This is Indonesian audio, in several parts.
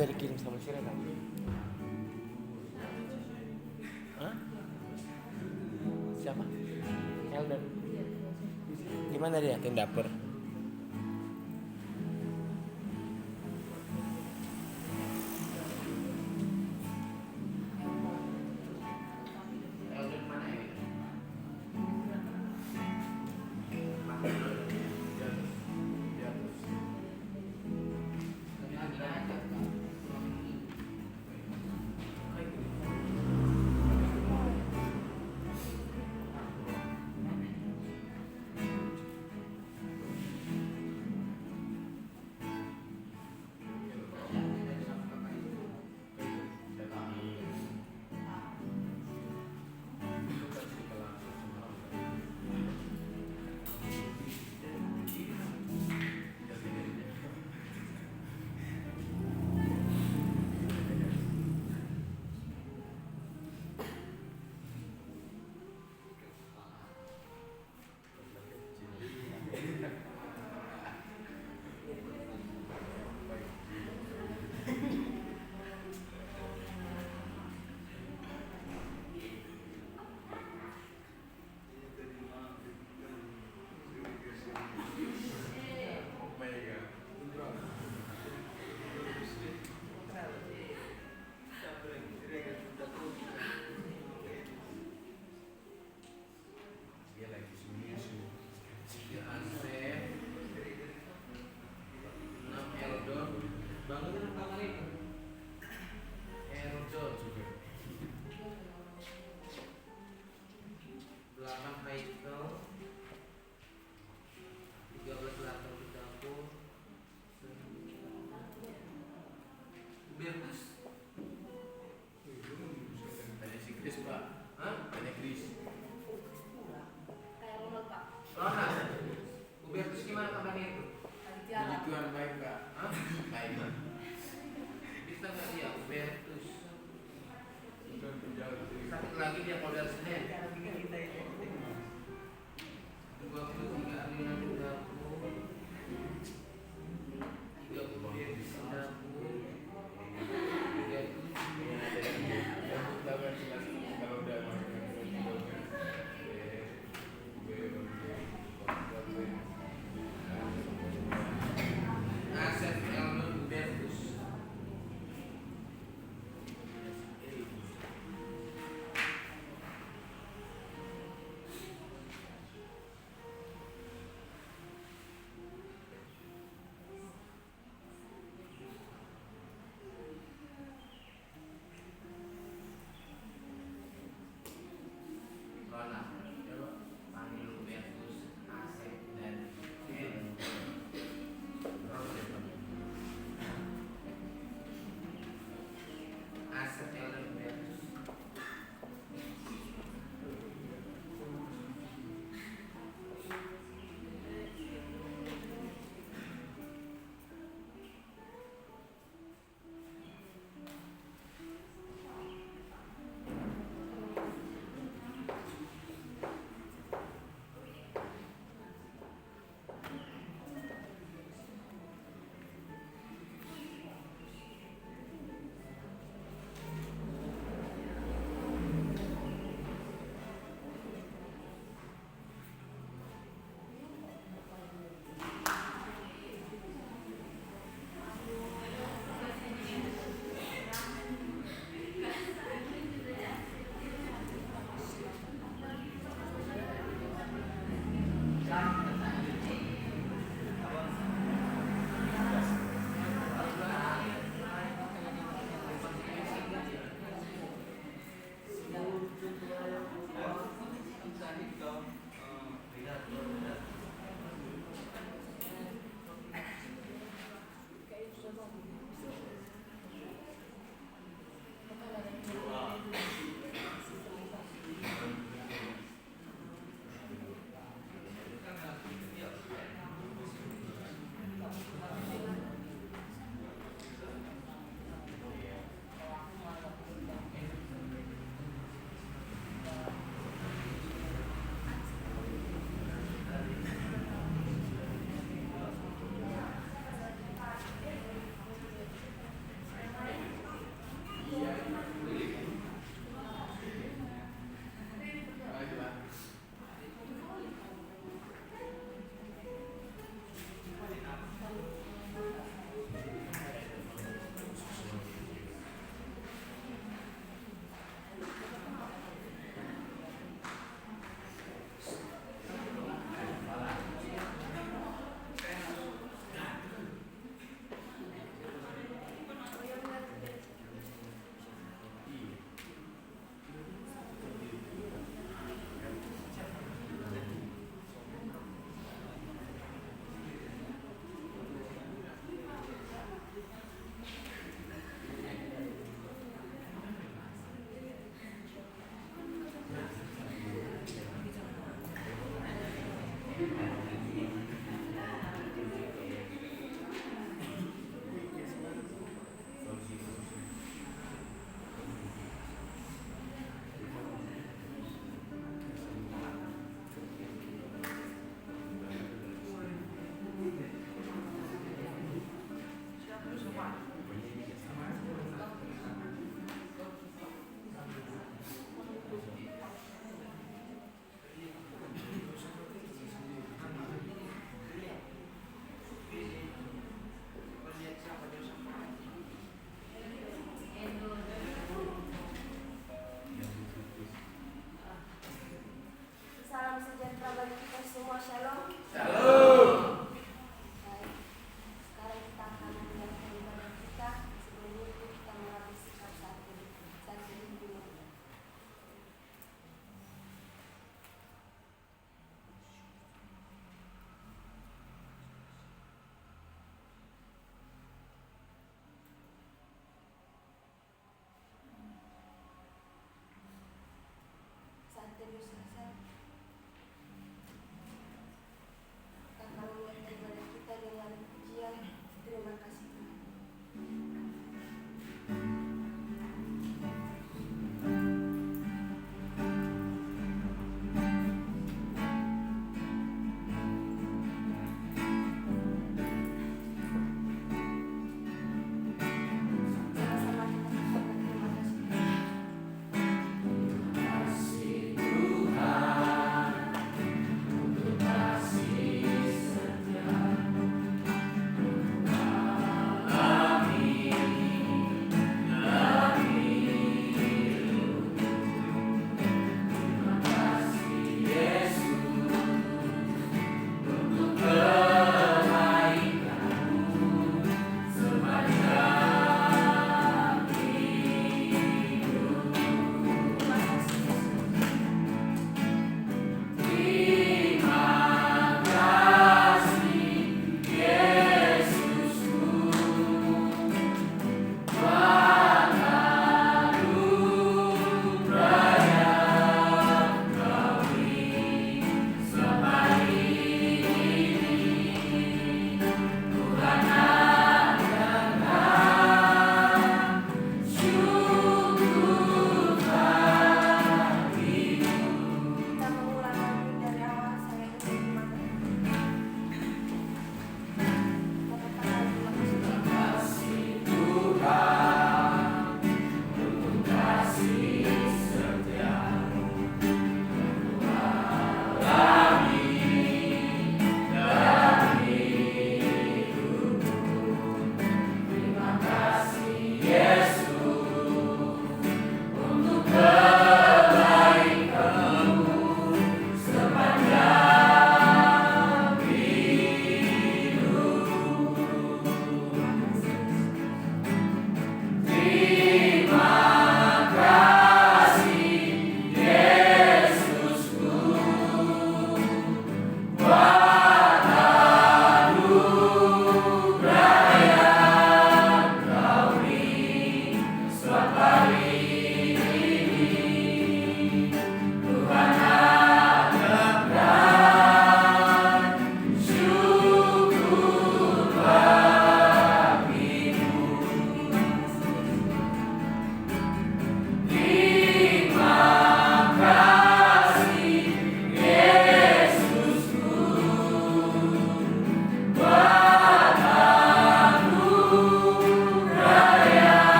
Udah dikirim sama si Rena. Hah? Siapa? Eldon. Gimana dia? Tim dapur.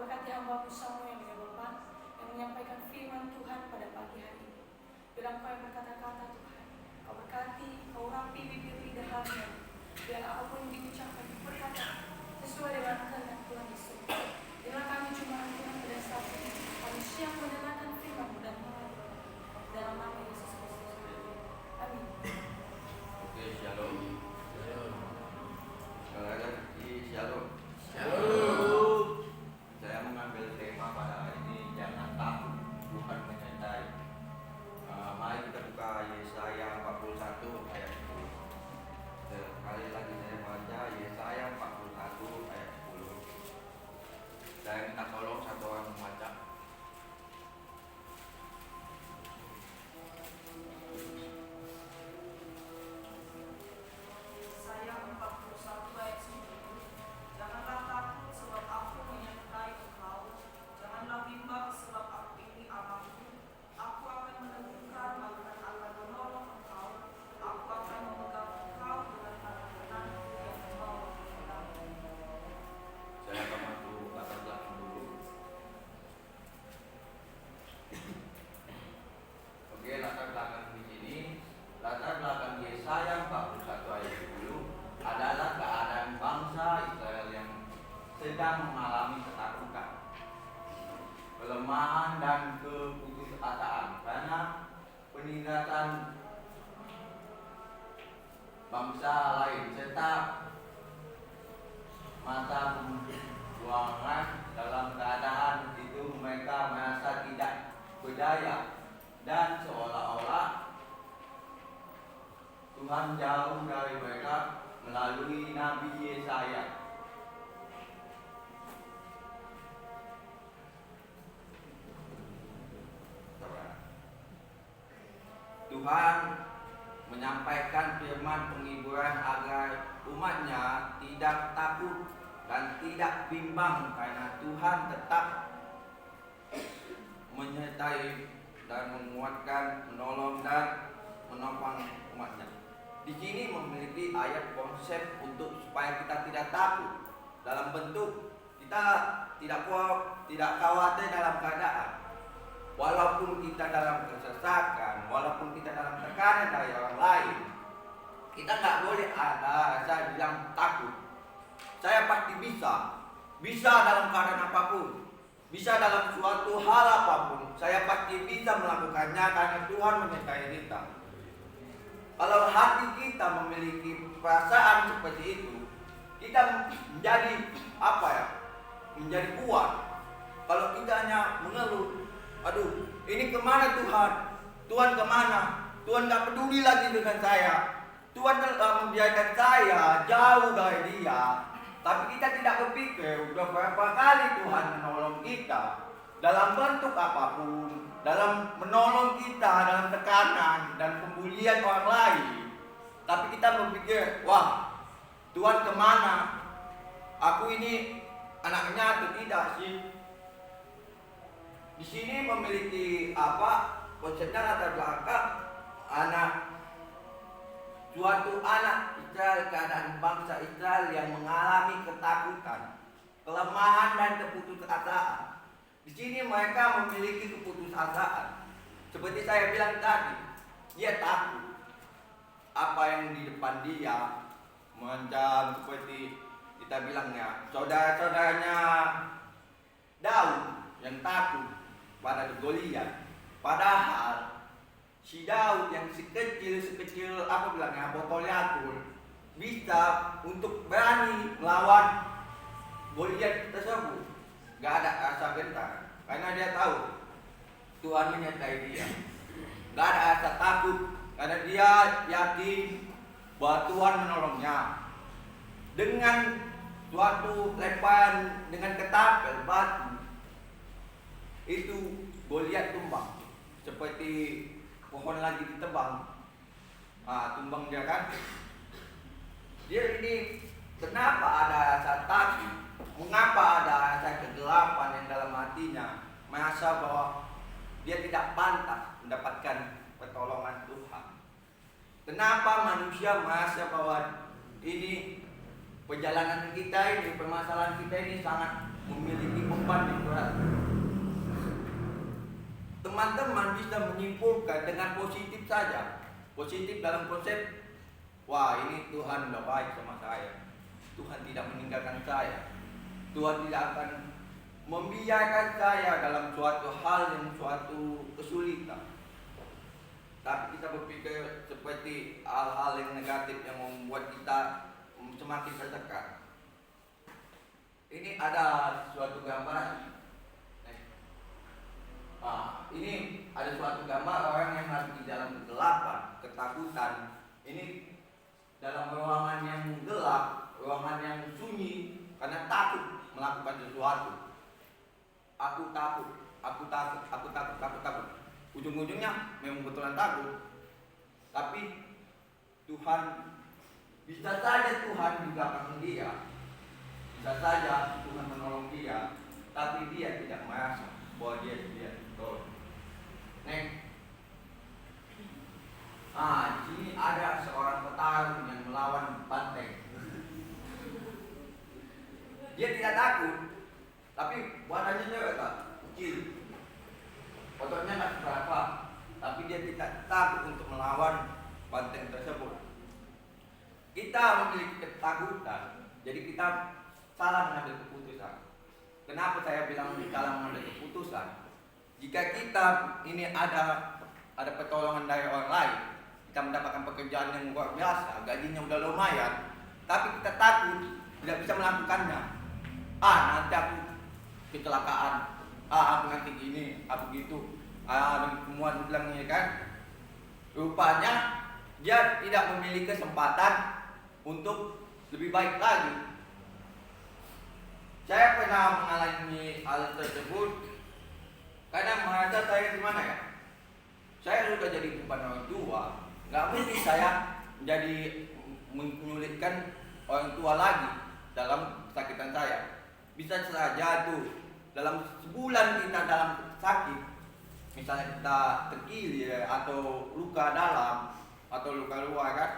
Kau berkati hamba-Mu Samuel ya Bapa, yang menyampaikan firman Tuhan pada pagi hari ini. Bilang Kau yang berkata-kata Tuhan, Kau berkati, Kau rapi bibir lidahnya, biar apapun yang diucapkan berkata sesuai dengan kehendak Tuhan Yesus. Biarlah kami cuma Tuhan pada saat ini, kami siap mendengarkan firman-Mu dan mengerti. Dalam nama Yesus Kristus. Amin. Oke, shalom. Shalom. Shalom. Saya mengambil tema pada hari ini, jangan takut, Tuhan menyertai. Mari kita buka Yesaya 41 ayat 10. Sekali lagi saya baca Yesaya 41 ayat 10. Saya minta tolong satu orang membaca. Yesaya 41 ayat 10. Janganlah takut sebab aku menyertai engkau. Janganlah bimbang sebab aku ini Allahmu. Aku akan meneguhkan, bahkan akan menolong engkau. Aku akan memegang engkau dengan tangan kananku yang membawa kepadamu. Saya akan masuk latar belakang dulu. Oke, latar belakang di sini, latar belakang Yesaya 41 ayat 10 adalah keadaan bangsa Israel yang sedang mengalami ketakutan, kelemahan dan keputusasaan karena penindasan bangsa lain serta masa pembuangan. Dalam keadaan itu mereka merasa tidak berdaya dan seolah-olah Tuhan jauh dari mereka melalui Nabi Yesaya. Tuhan menyampaikan firman penghiburan agar umatnya tidak takut dan tidak bimbang karena Tuhan tetap menyertai dan menguatkan, menolong dan menopang umatnya. Di sini memiliki ayat konsep untuk supaya kita tidak takut dalam bentuk kita tidak khawatir dalam keadaan. Walaupun kita dalam kesesakan, walaupun kita dalam tekanan dari orang lain, kita nggak boleh ada rasa bilang takut. Saya pasti bisa dalam keadaan apapun, bisa dalam suatu hal apapun. Saya pasti bisa melakukannya karena Tuhan menyertai kita. Kalau hati kita memiliki perasaan seperti itu, kita menjadi menjadi kuat. Kalau kita hanya mengeluh, aduh, ini kemana Tuhan? Tuhan kemana? Tuhan gak peduli lagi dengan saya. Tuhan telah membiarkan saya jauh dari Dia. Tapi kita tidak berpikir udah berapa kali Tuhan menolong kita dalam bentuk apapun, dalam menolong kita dalam tekanan dan pembulian orang lain. Tapi kita berpikir, wah, Tuhan kemana? Aku ini anaknya atau tidak sih? Di sini memiliki konsepnya latar belakang suatu anak Israel, keadaan bangsa Israel yang mengalami ketakutan, kelemahan dan keputusasaan. Di sini mereka memiliki keputusasaan. Seperti saya bilang tadi, dia takut. Apa yang di depan dia mengancam, seperti kita bilangnya saudara-saudaranya Daud yang takut pada Goliat. Padahal si Daud yang sekecil botol Yakult bisa untuk berani melawan Goliat tersebut. Gak ada rasa gentar karena dia tahu Tuhan menyertai dia. Gak ada rasa takut karena dia yakin bahwa Tuhan menolongnya. Dengan suatu lemparan dengan ketapel batu, itu Goliat tumbang seperti pohon lagi ditebang. Tumbang dia kan. Dia ini kenapa ada rasa takut? Mengapa ada rasa kegelapan yang dalam hatinya? Merasa bahwa dia tidak pantas mendapatkan pertolongan Tuhan. Kenapa manusia merasa bahwa ini perjalanan kita ini, permasalahan kita ini sangat memiliki membanding berat. Teman-teman bisa menyimpulkan dengan positif saja. Positif dalam konsep, wah ini Tuhan udah baik sama saya. Tuhan tidak meninggalkan saya. Tuhan tidak akan membiarkan saya dalam suatu hal yang suatu kesulitan. Tapi kita berpikir seperti hal-hal yang negatif yang membuat kita semakin tertekan. Ini ada suatu gambar. Ini ada suatu gambar orang yang lagi di dalam kegelapan, ketakutan. Ini dalam ruangan yang gelap, ruangan yang sunyi, karena takut melakukan sesuatu. Aku takut. Ujung-ujungnya memang betulan takut. Tapi Tuhan, bisa saja Tuhan di belakang dia, bisa saja Tuhan menolong dia, tapi dia tidak merasa bahwa dia ditolong. Di sini ada seorang petarung yang melawan banteng. Dia tidak takut, tapi badannya cewek kecil, ototnya tak berapa, tapi dia tidak takut untuk melawan banteng tersebut. Kita memiliki ketakutan, jadi kita salah mengambil keputusan. Kenapa saya bilang salah mengambil keputusan? Jika kita ini ada pertolongan dari orang lain, kita mendapatkan pekerjaan yang luar biasa, gajinya udah lumayan, tapi kita takut tidak bisa melakukannya. Nanti aku kecelakaan, aku nanti gini, aku gitu, dan semua bilang ini kan. Rupanya dia tidak memiliki kesempatan untuk lebih baik lagi. Saya pernah mengalami hal tersebut karena merasa saya gimana ya? Saya sudah jadi beban orang tua, nggak mungkin saya jadi menyulitkan orang tua lagi dalam kesakitan saya. Bisa saja tuh dalam sebulan kita dalam sakit, misalnya kita terkilir atau luka dalam atau luka luar kan,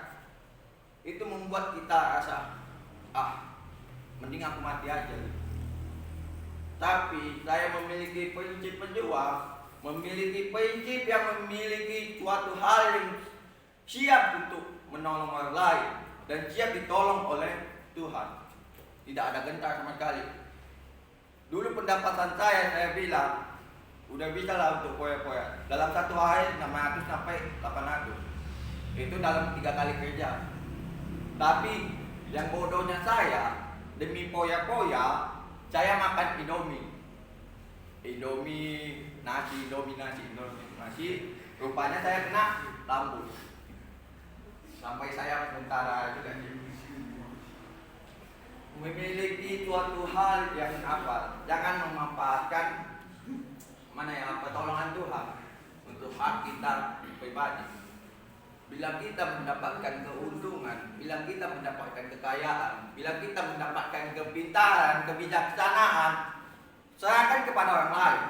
itu membuat kita rasa mending aku mati aja. Tapi saya memiliki prinsip penjual, memiliki prinsip yang memiliki suatu hal yang siap untuk menolong orang lain dan siap ditolong oleh Tuhan. Tidak ada gentar sama sekali. Dulu pendapatan saya bilang udah bisa lah untuk poya-poya. Dalam satu hari 600 sampai 800. Itu dalam 3 kali kerja. Tapi yang bodohnya saya, demi poya-poya saya makan Indomie nasi. Rupanya saya kena lambung. Sampai saya sementara juga memiliki suatu hal yang jangan memanfaatkan pertolongan Tuhan untuk hak kita pribadi. Bila kita mendapatkan keuntungan, bila kita mendapatkan kekayaan, bila kita mendapatkan kepintaran, kebijaksanaan, serahkan kepada orang lain,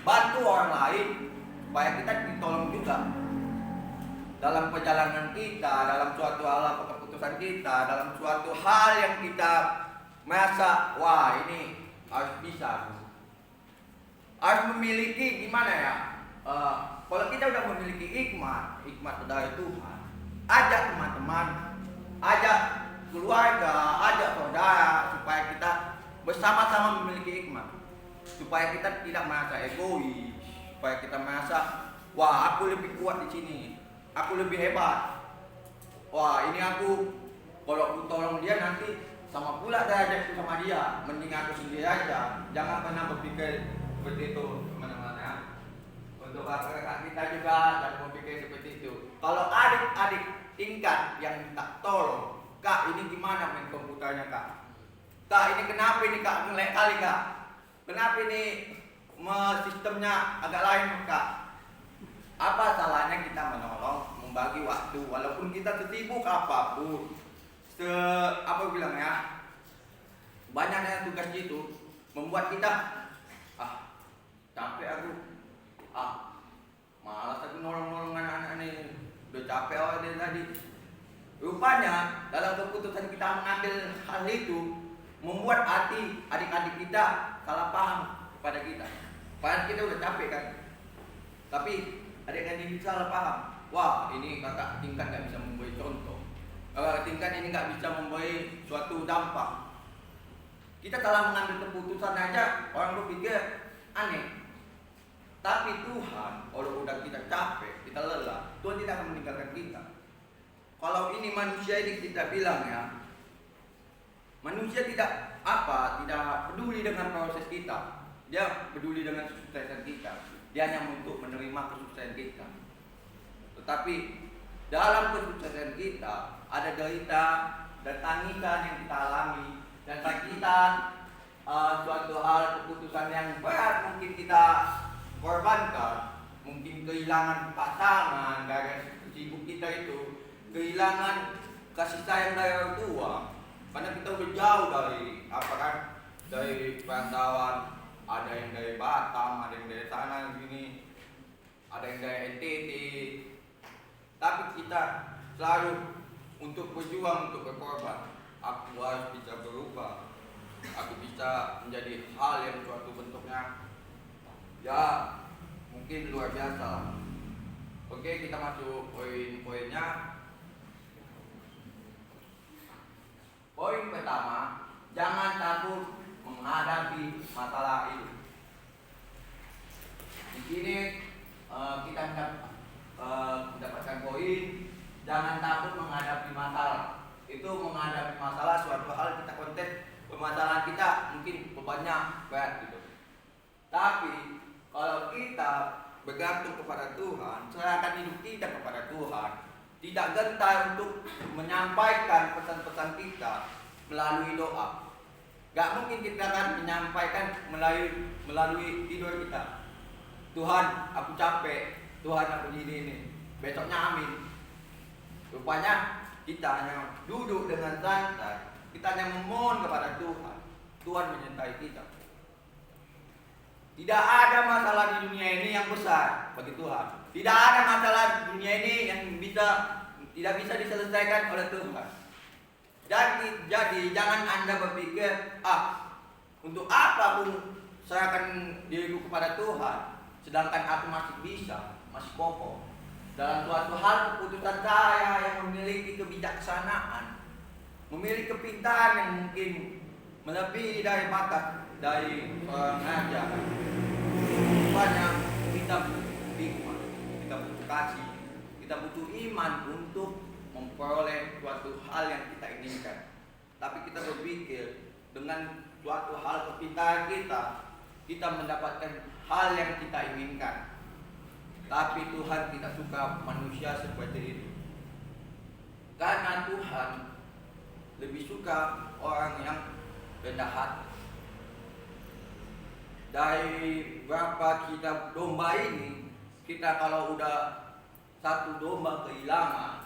bantu orang lain supaya kita ditolong juga dalam perjalanan kita, dalam suatu hal keputusan kita, dalam suatu hal yang kita merasa wah ini harus bisa, harus memiliki gimana ya? Kalau kita udah memiliki hikmat dari Tuhan, ajak teman-teman, ajak keluarga, ajak saudara supaya kita bersama-sama memiliki hikmat, supaya kita tidak merasa egois, supaya kita merasa wah aku lebih kuat di sini, aku lebih hebat, wah ini aku kalau aku tolong dia nanti sama pula derajatku sama dia, mending aku sendiri aja. Jangan pernah berpikir seperti itu teman-teman. Untuk kakak kita juga jangan berpikir seperti itu. Kalau adik-adik tingkat yang minta tolong, Kak ini gimana main komputernya Kak? Kak ini kenapa ini Kak ngelek kali Kak? Kenapa ini sistemnya agak lain Kak? Apa salahnya kita menolong, membagi waktu, walaupun kita sesibuk apapun, bilang ya, banyaknya tugas itu membuat kita capek aku, malas aku nolong anak-anak ini, udah capek awal dari tadi. Rupanya dalam keputusan kita mengambil hal itu membuat hati adik-adik kita salah paham. kepada kita. Padahal kita udah capek kan. Tapi ada yang ini salah paham. Wah, ini kakak tingkat nggak bisa memberi contoh. Kakak tingkat ini nggak bisa memberi suatu dampak. Kita telah mengambil keputusan aja orang berpikir aneh. Tapi Tuhan, kalau udah kita capek, kita lelah, Tuhan tidak akan meninggalkan kita. Kalau ini manusia ini kita bilang ya, manusia tidak peduli dengan proses kita. Dia peduli dengan kesuksesan kita. Dia hanya untuk menerima kesuksesan kita. Tetapi dalam kesuksesan kita ada derita dan tangisan yang kita alami, dan sakitan, suatu hal keputusan yang berat mungkin kita korbankan, mungkin kehilangan pasangan dari sibuk kita itu, kehilangan kasih sayang dari orang tua, karena kita udah jauh dari perantauan. Ada yang dari Batam, ada yang dari sana sini, ada yang dari NTT. Tapi kita selalu untuk berjuang, untuk berkorban. Aku harus bisa berubah. Aku bisa menjadi hal yang suatu bentuknya ya mungkin luar biasa. Oke, kita masuk poin-poinnya. Poin pertama, jangan takut menghadapi masalah itu. Di sini kita mendapatkan poin, jangan takut menghadapi masalah. Itu menghadapi masalah suatu hal kita konten permasalahan kita mungkin bebannya berat gitu. Tapi kalau kita bergantung kepada Tuhan, serahkan hidup kita kepada Tuhan, tidak gentar untuk menyampaikan pesan-pesan kita melalui doa. Gak mungkin kita akan menyampaikan melalui tidur kita. Tuhan, aku capek. Tuhan, aku ini. Besoknya amin. Rupanya kita hanya duduk dengan santai. Kita hanya memohon kepada Tuhan. Tuhan menyertai kita. Tidak ada masalah di dunia ini yang besar bagi Tuhan. Tidak ada masalah di dunia ini yang tidak bisa diselesaikan oleh Tuhan. Jadi jangan Anda berpikir, untuk apa aku serahkan diriku kepada Tuhan, sedangkan aku masih masih kokoh. Dalam suatu hal keputusan saya yang memiliki kebijaksanaan, memiliki kepintaran yang mungkin melebihi dari bakat dari orang raja. Banyak kita butuh hikmah, kita butuh kasih, kita butuh iman untuk memperoleh suatu hal yang kita inginkan. Tapi kita berpikir dengan suatu hal kepintaran kita mendapatkan hal yang kita inginkan. Tapi Tuhan tidak suka manusia seperti itu. Karena Tuhan lebih suka orang yang rendah hati. Dari berapa kita domba ini, kita kalau udah satu domba kehilangan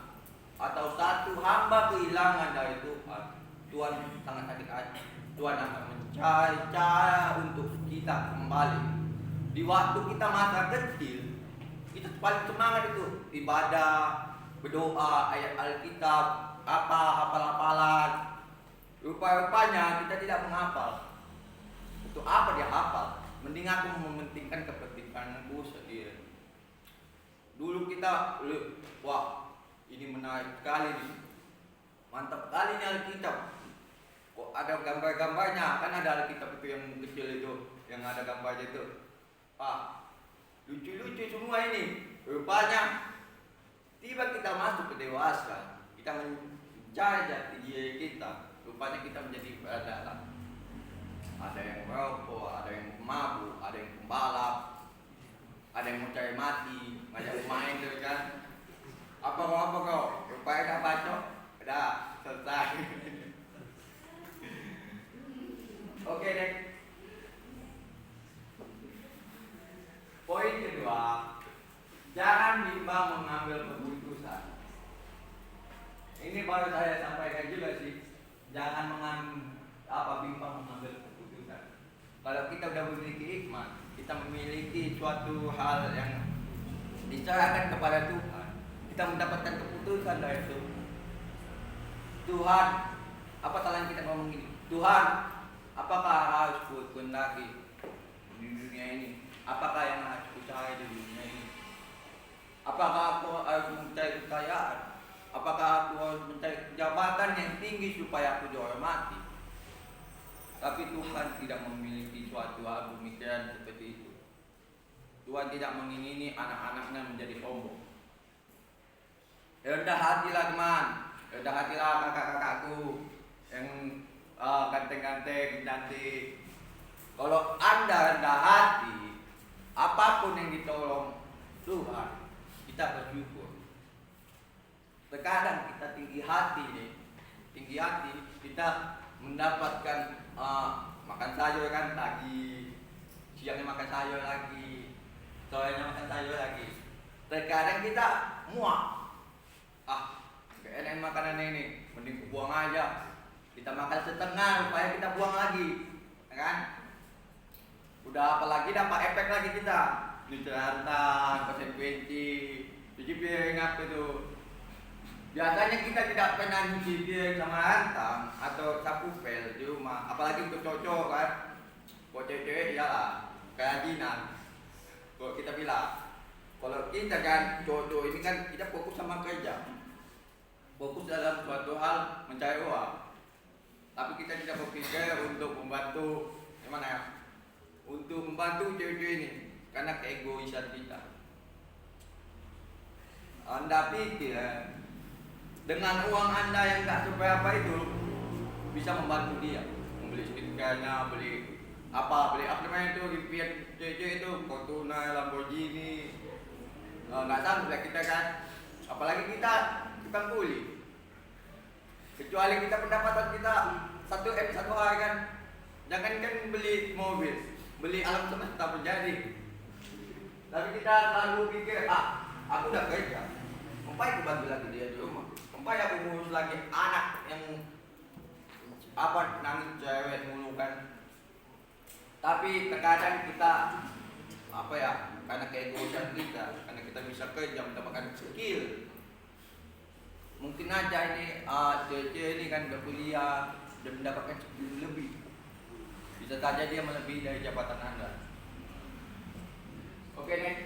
atau satu hamba kehilangan dari Tuhan, Tuhan sangat sakit hati. Tuhan akan mencari cara untuk kita kembali. Di waktu kita masa kecil, kita paling semangat itu ibadah, berdoa, ayat Alkitab, hafal-hafalan. Rupanya kita tidak menghafal. Untuk apa dia hafal? Mending aku mementingkan kepentinganku sendiri. Dulu kita, wah ini menarik sekali nih, mantap sekali nih Alkitab. Kok ada gambar-gambarnya? Kan ada Alkitab itu yang kecil itu, yang ada gambarnya itu. Lucu-lucu semua ini. Rupanya tiba kita masuk ke dewasa, kita mencari jati diri kita. Rupanya kita menjadi beradalah. Ada yang merokok, ada yang mabuk, ada yang pembalap, ada yang mau cari mati, ngajak main gitu kan. Apa kau? Rupanya dah bacot, dah selesai. Oke deh. Poin kedua, jangan bimbang mengambil keputusan. Ini baru saya sampaikan juga sih. Jangan bimbang mengambil keputusan. Kalau kita sudah memiliki hikmah, kita memiliki suatu hal yang diserahkan kepada Tuhan, kita mendapatkan keputusan dari itu. Tuhan, apa salahnya kita ngomong gini? Tuhan, apakah harus ku kehendaki di dunia ini. Apakah yang aku cari di dunia ini? Apakah aku harus mencari kekayaan? Apakah aku harus mencari jabatan yang tinggi supaya aku dihormati? Tapi Tuhan tidak memiliki suatu pemikiran seperti itu. Tuhan tidak mengingini anak-anaknya menjadi sombong. Rendah hatilah teman, rendah hatilah kakak-kakakku yang ganteng-ganteng, cantik. Kalau Anda rendah hati, apapun yang ditolong Tuhan, kita bersyukur. Terkadang kita tinggi hati nih, tinggi hati kita mendapatkan makan sayur kan lagi, siangnya makan sayur lagi, sorenya makan sayur lagi. Terkadang kita muak. Kayaknya makanan ini mending buang aja. Kita makan setengah supaya kita buang lagi, ya kan? Udah apalagi dapat efek lagi kita. Dicerantang, konsekuensi, cuci piring apa itu. Biasanya kita tidak pernah cuci piring sama rantang atau sapu pel di rumah, apalagi untuk cocok kan. Buat cewek iyalah, kerajinan. Kalau kita bilang, kalau kita kan cocok ini kan kita fokus sama kerja. Fokus dalam suatu hal mencari uang, tapi kita tidak berpikir untuk membantu gimana ya, untuk membantu cewek-cewek ini karena keegoisan kita. Anda pikir dengan uang Anda yang tak seberapa itu bisa membantu dia membeli skincare-nya, beli apa namanya itu, impian cewek-cewek itu Fortuner, Lamborghini, nggak sanggup lah kita kan, apalagi kita tukang kuli. Kecuali kita pendapatan kita 1M satu hari kan, jangankan beli mobil, beli alam semesta menjadi. Tapi kita selalu pikir, aku udah kerja, ngapain aku bantu lagi dia di rumah, ngapain aku ngurus lagi anak yang nangis cewek mulu kan. Tapi terkadang kita karena keegoisan kita, karena kita bisa kerja mendapatkan skill. Mungkin aja ini cewek ini kan udah kuliah dan mendapatkan skill lebih. Bisa saja dia melebihi dari jabatan Anda. Oke nih.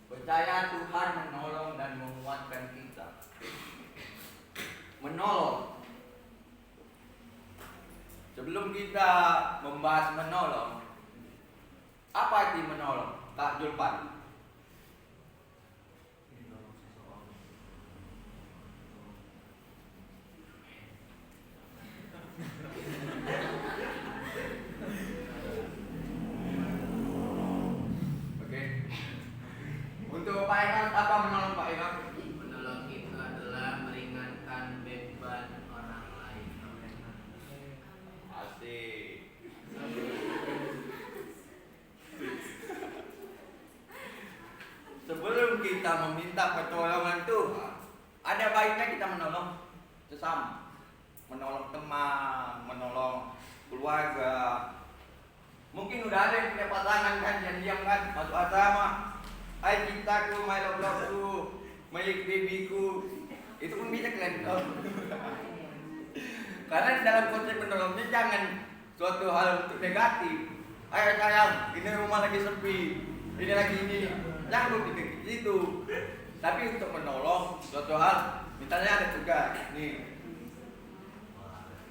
Percaya Tuhan menolong dan menguatkan kita. Menolong. Sebelum kita membahas menolong, apa arti menolong? Kak Julpan. Untuk Pak Enos, apa menolong Pak Enos? Menolong itu adalah meringankan beban orang lain. Asik. Sebelum kita meminta pertolongan Tuhan, ada baiknya kita menolong sesama, menolong teman, menolong keluarga. Mungkin udah ada yang punya pasangan kan, diam kan, masuk asrama. Hai cintaku, my love-loveku, my babyku. Itu pun bisa kalian tolong. Karena dalam konsep menolongnya jangan suatu hal untuk negatif. Ayo sayang, ini rumah lagi sepi, ini lagi ini. Jangan berpikir gitu. Tapi untuk menolong suatu hal, misalnya ada tugas nih.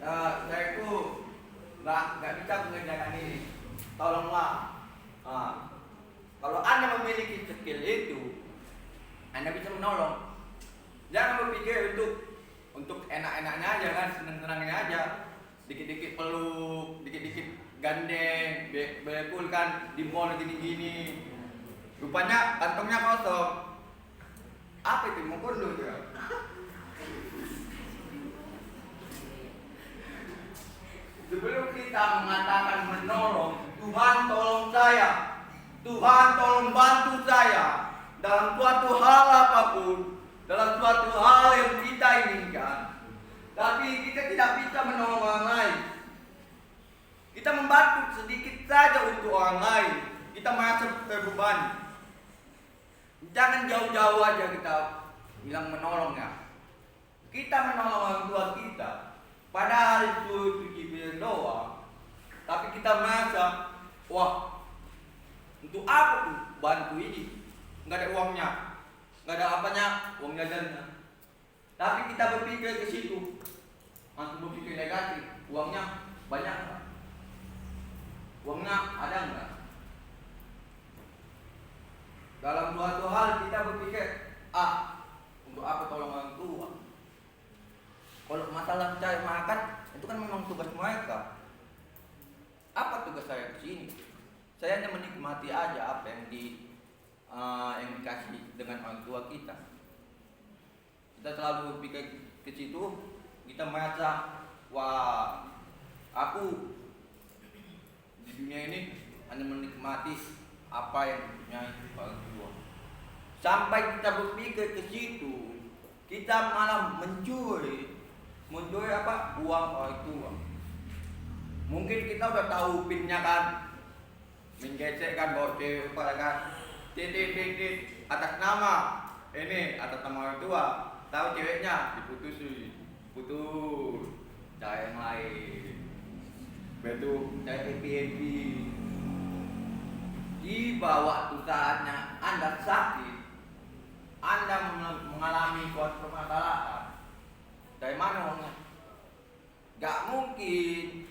Saya itu nggak bisa mengerjakan ini. Tolonglah. Kalau Anda memiliki skill itu, Anda bisa menolong. Jangan berpikir untuk enak-enaknya aja kan, senang-senangnya aja. Dikit-dikit peluk, dikit-dikit gandeng, bekul kan di mall gini-gini. Rupanya kantongnya kosong. Apa itu mau dulu ya? Sebelum kita mengatakan menolong, Tuhan tolong saya. Tuhan tolong bantu saya dalam suatu hal apapun, dalam suatu hal yang kita inginkan. Tapi kita tidak bisa menolong orang lain. Kita membantu sedikit saja untuk orang lain, kita merasa terbebani. Jangan jauh-jauh aja kita bilang menolong ya. Kita menolong orang tua kita, Padahal itu pikiran doang. Tapi kita merasa, wah, untuk apa tuh bantu ini? Nggak ada uangnya, nggak ada apanya, uang jajannya. Tapi kita berpikir ke situ, langsung berpikir negatif. Uangnya banyak nggak? Uangnya ada nggak? Dalam suatu hal kita berpikir, untuk apa tolong orang tua? Kalau masalah cari makan, itu kan memang tugas mereka. Apa tugas saya di sini? Saya hanya menikmati aja apa yang dikasih dengan orang tua kita. Kita selalu berpikir ke situ, kita merasa, wah, aku di dunia ini hanya menikmati apa yang dipunyai orang tua. Sampai kita berpikir ke situ, kita malah mencuri apa? Uang orang tua. Mungkin kita udah tahu pinnya kan, menggesek kan bawa cewek pada kan, titik atas nama ini atas nama orang tua, tahu ceweknya putus, cari yang lain, betul cari happy. Tiba waktu saatnya Anda sakit, Anda mengalami suatu permasalahan, dari mana uangnya? Gak mungkin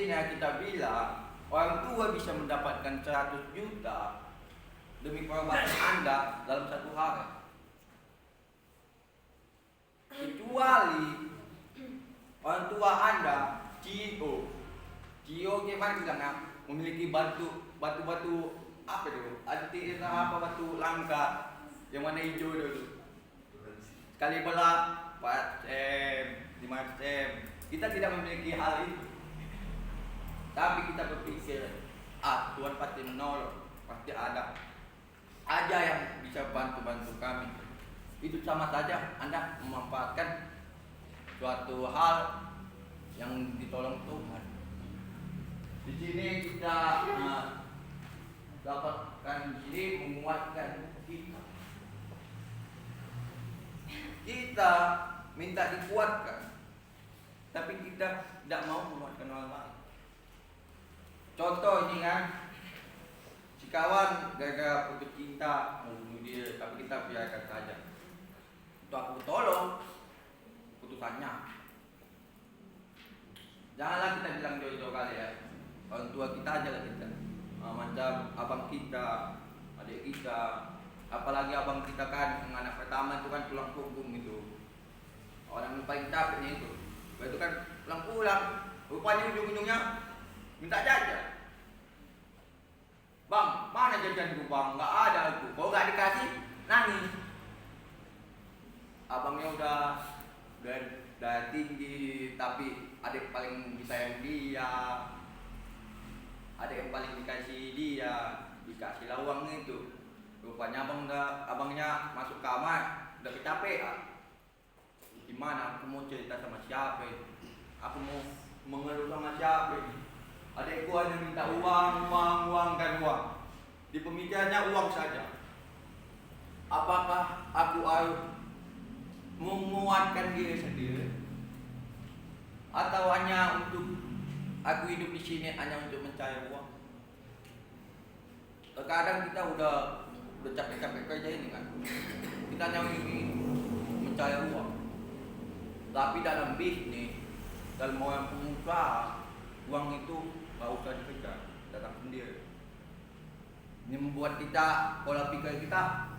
ya kita bilang orang tua bisa mendapatkan 100 juta demi pengobatan Anda dalam satu hari. Kecuali orang tua Anda CEO gimana bilangnya, memiliki batu apa itu? Anti apa batu langka yang warna hijau itu. Sekali belah 4 cm, 5 cm. Kita tidak memiliki hal itu. Tapi kita berpikir, Tuhan pasti menolong, pasti ada aja yang bisa bantu kami. Itu sama saja Anda memanfaatkan suatu hal yang ditolong Tuhan. Di sini kita dapatkan di sini menguatkan kita. Kita minta dikuatkan, tapi kita tidak mau menguatkan orang lain. Contoh ini kan, si kawan gara-gara putus cinta mau bunuh diri, tapi kita biarkan saja. Untuk aku tolong putusannya. Janganlah kita bilang jauh-jauh kali ya. Orang tua kita aja lah kita. Macam abang kita, adik kita, apalagi abang kita kan yang anak pertama itu kan tulang punggung itu. Orang yang paling capeknya itu. Itu kan pulang-pulang, rupanya ujung-ujungnya minta jajan. Bang, mana jajanku bang? Nggak ada aku. Kalau nggak dikasih, nangis. Abangnya udah tinggi, tapi adik paling disayang dia, adik yang paling dikasih dia, dikasih lawang itu. Rupanya abangnya masuk kamar, udah kecapean. Gimana? Aku mau cerita sama siapa? Aku mau mengeluh sama siapa? Adikku hanya minta uang. Di pemikirannya uang saja. Apakah aku harus menguatkan diri sendiri, atau hanya untuk aku hidup di sini hanya untuk mencari uang? Terkadang kita udah capek-capek kerja ini kan, kita hanya ingin mencari uang. Tapi dalam bisnis, dalam orang pengusaha, uang itu gak usah dikejar, datang sendiri. Ini membuat kita, pola pikir kita,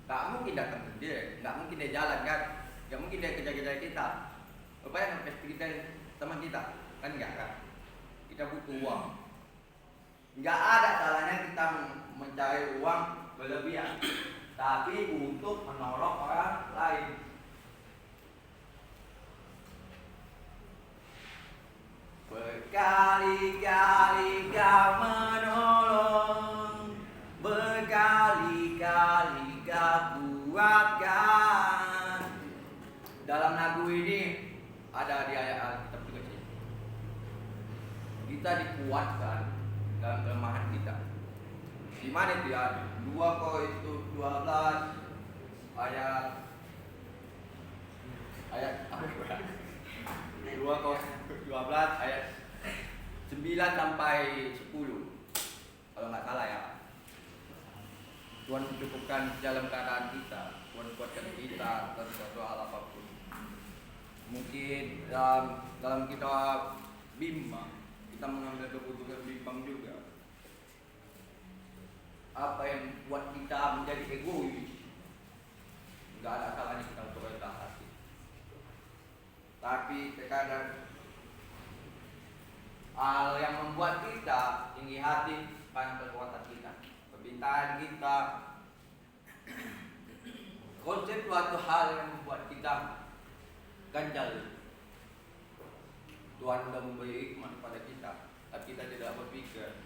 gak mungkin datang sendiri, gak mungkin dia jalan kan, gak mungkin dia kejar-kejar kita. Rupanya pasti kita teman kita, kan enggak kan? Kita butuh uang. Gak ada salahnya kita mencari uang berlebihan, tapi untuk menolong orang lain. Berkali-kali kau menolong, berkali-kali kau kuatkan. Dalam lagu ini ada di ayat Alkitab juga sih. Kita dikuatkan dalam kelemahan kita. Di mana itu ya? 2 Korintus 12 ayat ayat 12 ayat 9 sampai 10 kalau nggak salah ya. Tuhan mencukupkan dalam keadaan kita, Tuhan kuatkan kita dalam suatu hal apapun. Mungkin dalam kita bimbang, kita mengambil keputusan bimbang juga. Apa yang buat kita menjadi egois, nggak ada salahnya kita untuk rendah hati. Tapi terkadang hal yang membuat kita tinggi hati bukan kekuatan kita, permintaan kita, konsep suatu hal yang membuat kita ganjal. Tuhan sudah memberi hikmat kepada kita, tapi kita tidak berpikir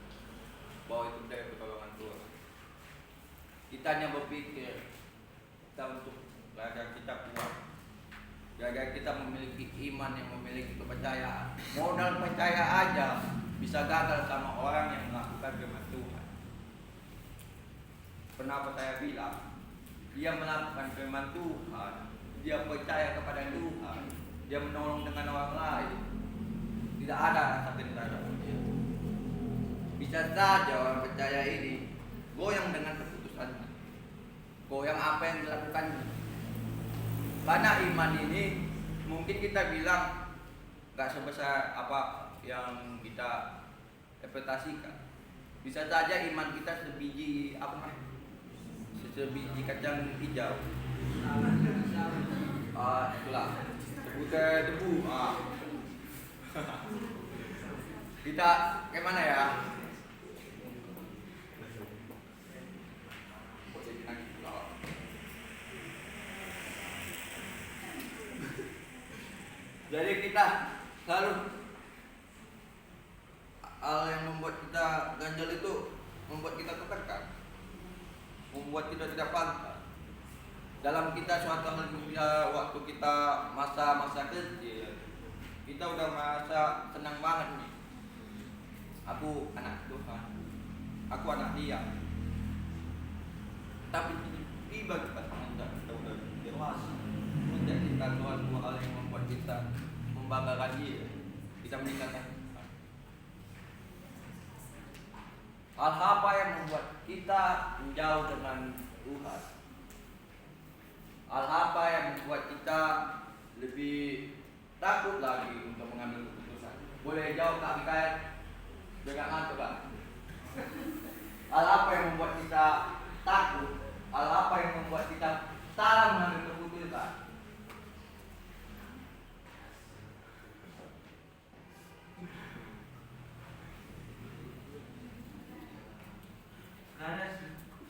bahwa itu dari pertolongan Tuhan. Kita hanya berpikir kita untuk agar kita kuat, agar kita memiliki iman yang memiliki kepercayaan. Modal percaya aja bisa gagal sama orang yang melakukan firman Tuhan. Kenapa saya bilang dia melakukan firman Tuhan, dia percaya kepada Tuhan, dia menolong dengan orang lain, tidak ada rasa dendam dalam dia. Bisa saja orang percaya ini goyang dengan keputusannya, goyang apa yang dilakukannya. Karena iman ini mungkin kita bilang gak sebesar apa yang kita ekspektasikan. Bisa saja iman kita sebiji sebiji kacang hijau. Itulah sebutir debu. Kita gimana ya? Jadi kita selalu hal yang membuat kita ganjal itu membuat kita tertekan, membuat kita tidak pantas. Dalam kita suatu hal waktu kita masa-masa kecil, kita udah merasa senang banget nih. Aku anak Tuhan, aku anak Dia. Tapi tiba kita menginjak kita udah dewasa, menjadikan suatu hal yang membuat kita membanggakan Dia, kita meninggalkan Tuhan. Hal apa yang membuat kita menjauh dengan Tuhan? Hal apa yang membuat kita lebih takut lagi untuk mengambil keputusan? Boleh jawab Kak Mikael? Jangan ngantuk Kak. Hal apa yang membuat kita takut? Hal apa yang membuat kita salah mengambil keputusan?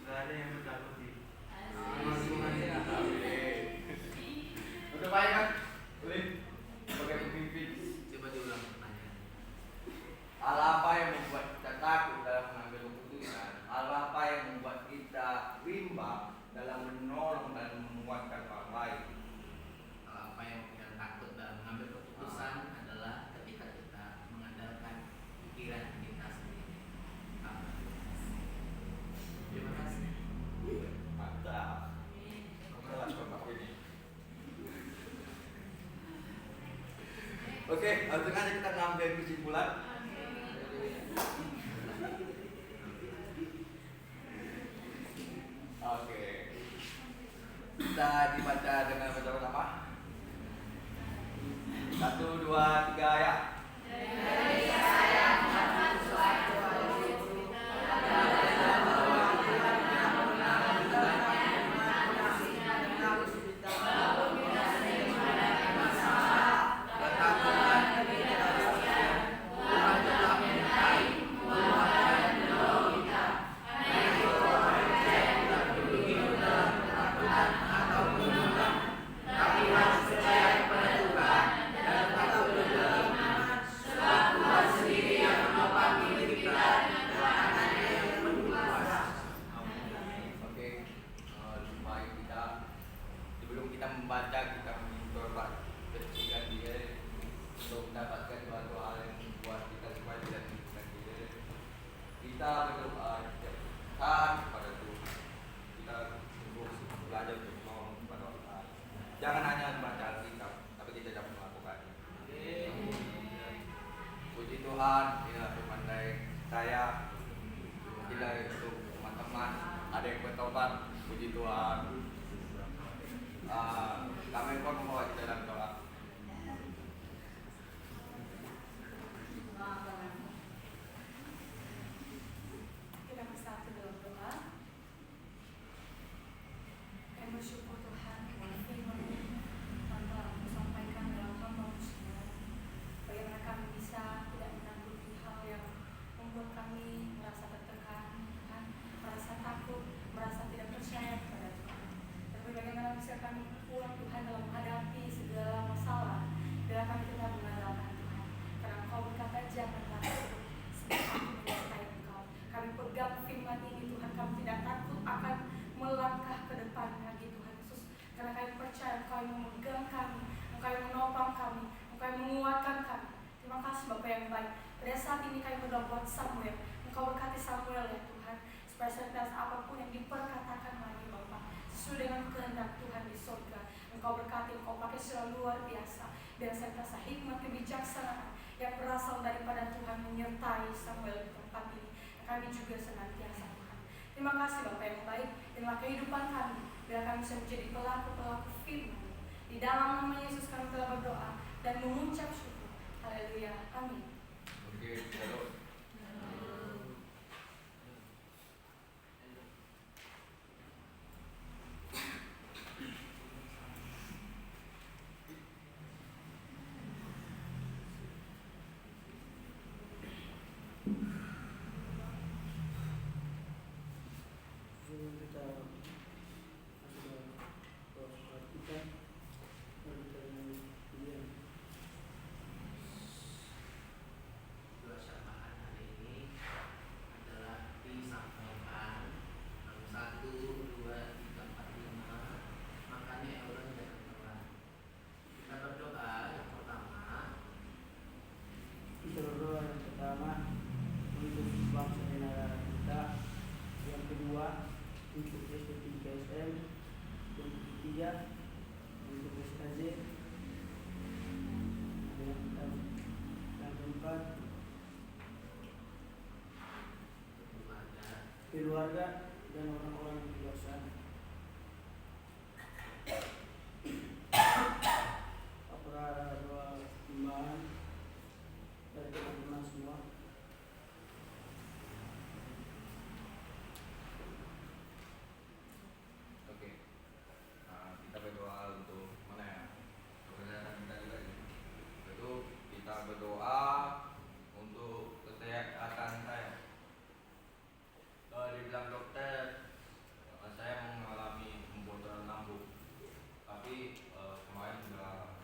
Gak ada yang bertakuti. Udah baik kan? Boleh? Sebagai pemimpin. Coba diulang pertanyaan. Hal apa yang membuat kita takut dalam mengambil keputusan? Hal apa yang membuat kita bimbang dalam menolong dan menguatkan orang lain? Apa yang kita takut dalam mengambil keputusan adalah ketika kita mengandalkan pikiran kita sendiri. Terima kasih. Mantap. Kelas Bapak ini. Oke, langsung aja kita ngambil kesimpulan. Oke. Kita dibaca dengan bersama-sama. 1, 2, 3 ya. bertobat. Puji Tuhan. Kami pun membawa kita dalam doa. Kita bersatu dalam doa. Kami bersyukur Tuhan karena firman-Mu telah Kau sampaikan dalam hamba-Mu semua. Bagaimana kami bisa tidak menakuti hal yang membuat kami merasa tertekan, Tuhan, merasa takut, merasa tidak percaya kepada Tuhan. Tapi bagaimana bisa kami kuat Tuhan dalam menghadapi segala masalah bila kami tetap mengandalkan Tuhan. Karena Engkau berkata jangan takut, sebab aku menyertai Engkau. Kami pegang firman ini Tuhan, kami tidak takut akan melangkah ke depan lagi Tuhan Yesus. Karena kami percaya Engkau yang memegang kami, Engkau yang menopang kami, Engkau yang menguatkan kami. Terima kasih Bapa yang baik. Pada saat ini kami berdoa buat Samuel. Engkau berkati Samuel ya Tuhan, supaya setiap apapun yang diperkatakan lagi Bapa sesuai dengan kehendak Tuhan di surga. Engkau berkati, Engkau pakai secara luar biasa. Dan saya rasa hikmat kebijaksanaan yang berasal daripada Tuhan menyertai Samuel di tempat ini. Kami juga senantiasa Tuhan. Terima kasih Bapa yang baik. Inilah kehidupan kami, biar kami bisa menjadi pelaku-pelaku firman. Di dalam nama Yesus kami telah berdoa dan mengucap syukur. Haleluya. Amin. Oke, kita doa. Sebelum kita masuk ke doa kita, mari kita dengar Dua syarbahan hari ini adalah disampaikan 1, 2, 3, 4, 5. Makanya Allah jangan telat. Kita berdoa yang pertama. Kita berdoa yang pertama untuk bangsa dan negara kita, yang kedua untuk SPT KSM, yang ketiga untuk SKZ, yang keempat keluarga dan orang-orang di luar sana. Apakah ada doa tambahan dari teman-teman semua? Oke. Kita berdoa untuk mana ya? Kebenaran kita juga ini. Itu kita berdoa untuk kesehatan saya. Dibilang dokter, saya mengalami pembotoran lambung. Tapi kemarin sudah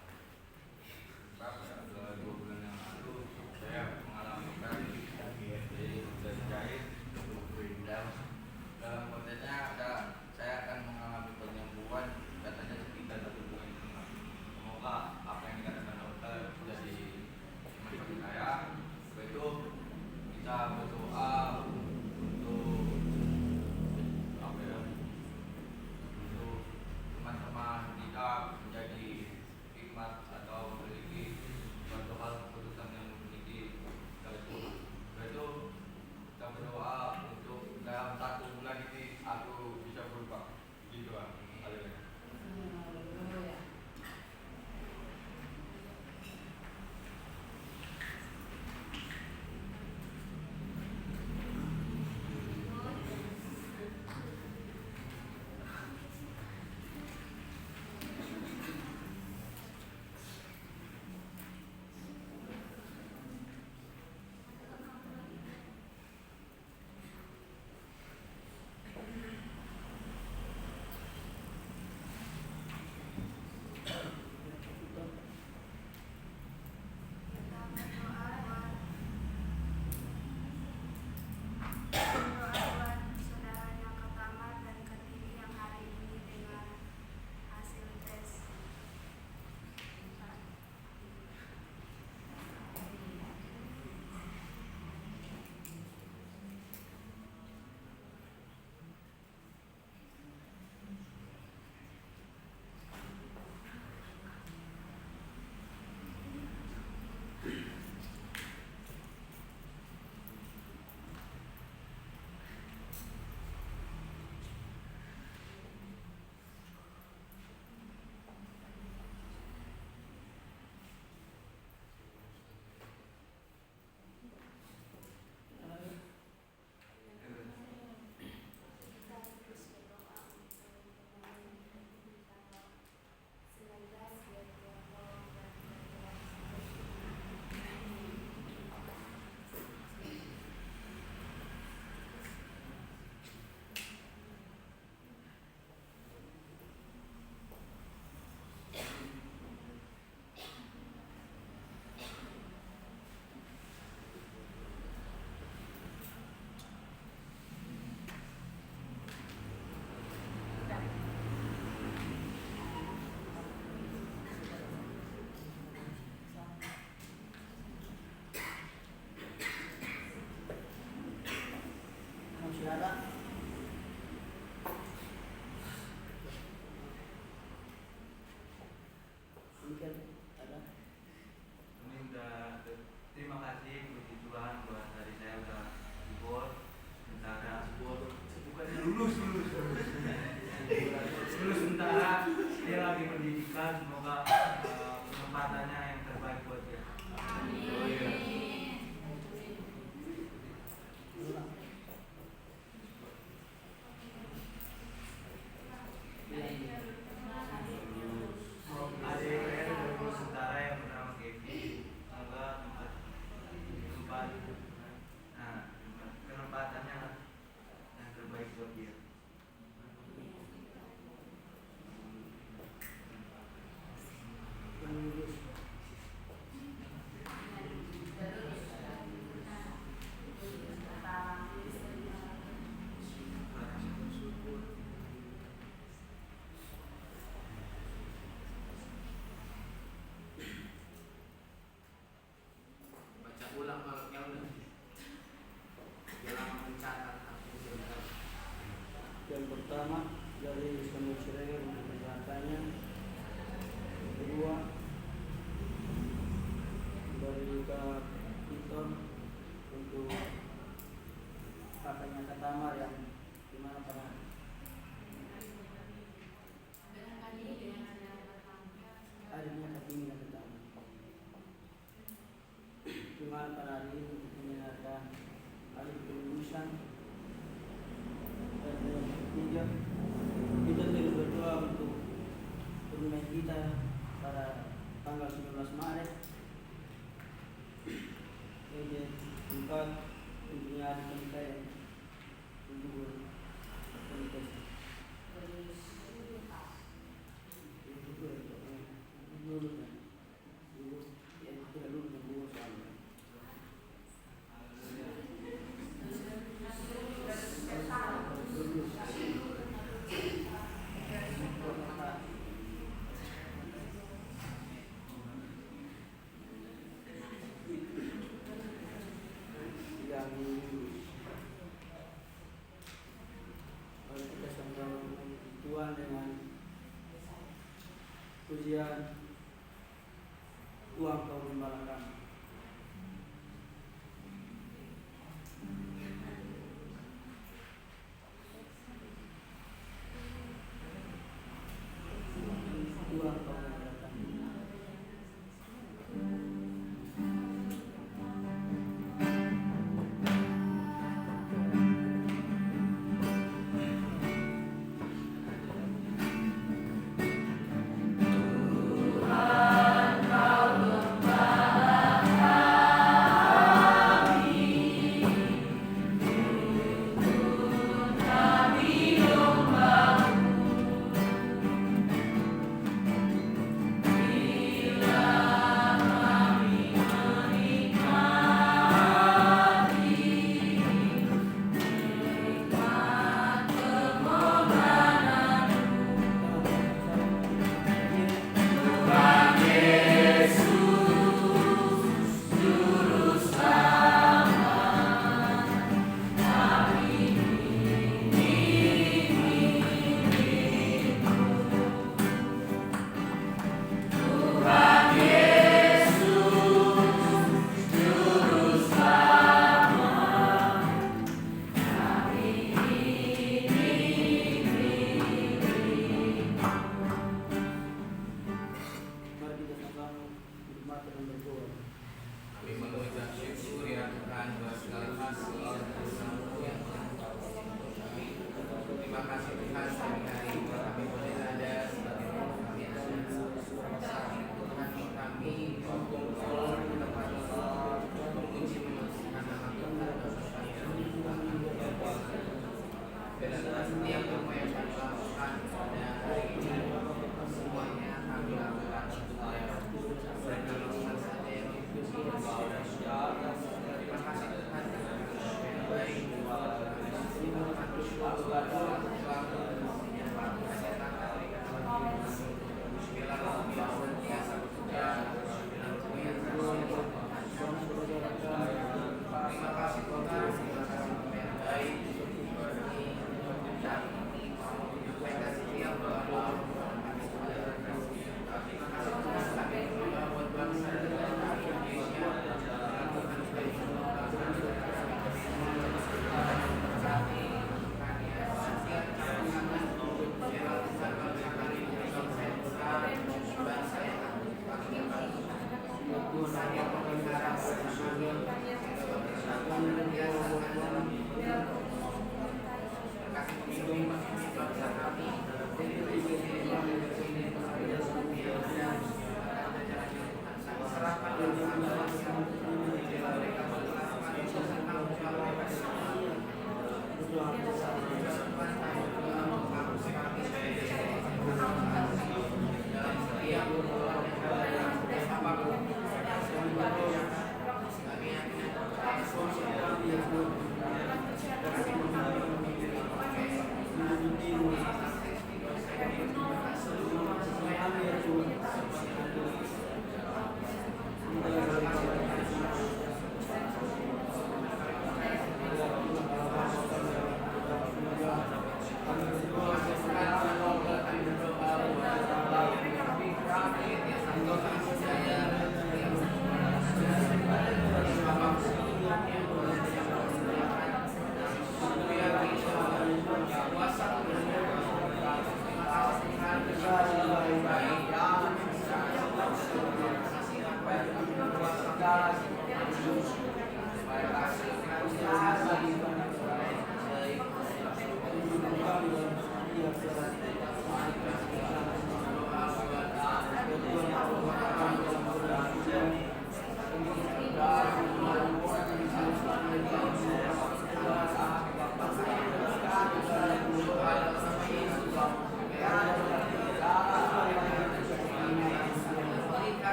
semoga kesempatannya yang terbaik buat dia. Adik saya dari Guru Sentara yang bernama Kevin, semoga kesempatannya yang terbaik buat dia. Baca ulang kalau yang udah. Jangan mencatat aku sebentar. Yang pertama dari Samuel Siregar untuk penjelasannya. Yang kedua dari Kak Victor untuk kakaknya Katamar yang dimana pernah adanya Katimi dan Katamar dimana pada hari ini untuk menyenangkan hari kelulusan. Dan yang ketiga, kita terus berdoa untuk perundangan kita pada tanggal 19 Maret. Yang keempat, tentunya ada kita yang gugur komunitas. Kalau kita sedang Tuhan dengan pujian Tuhan kau gembala kami. Tuhan kau gembala kami. Tuhan kau gembala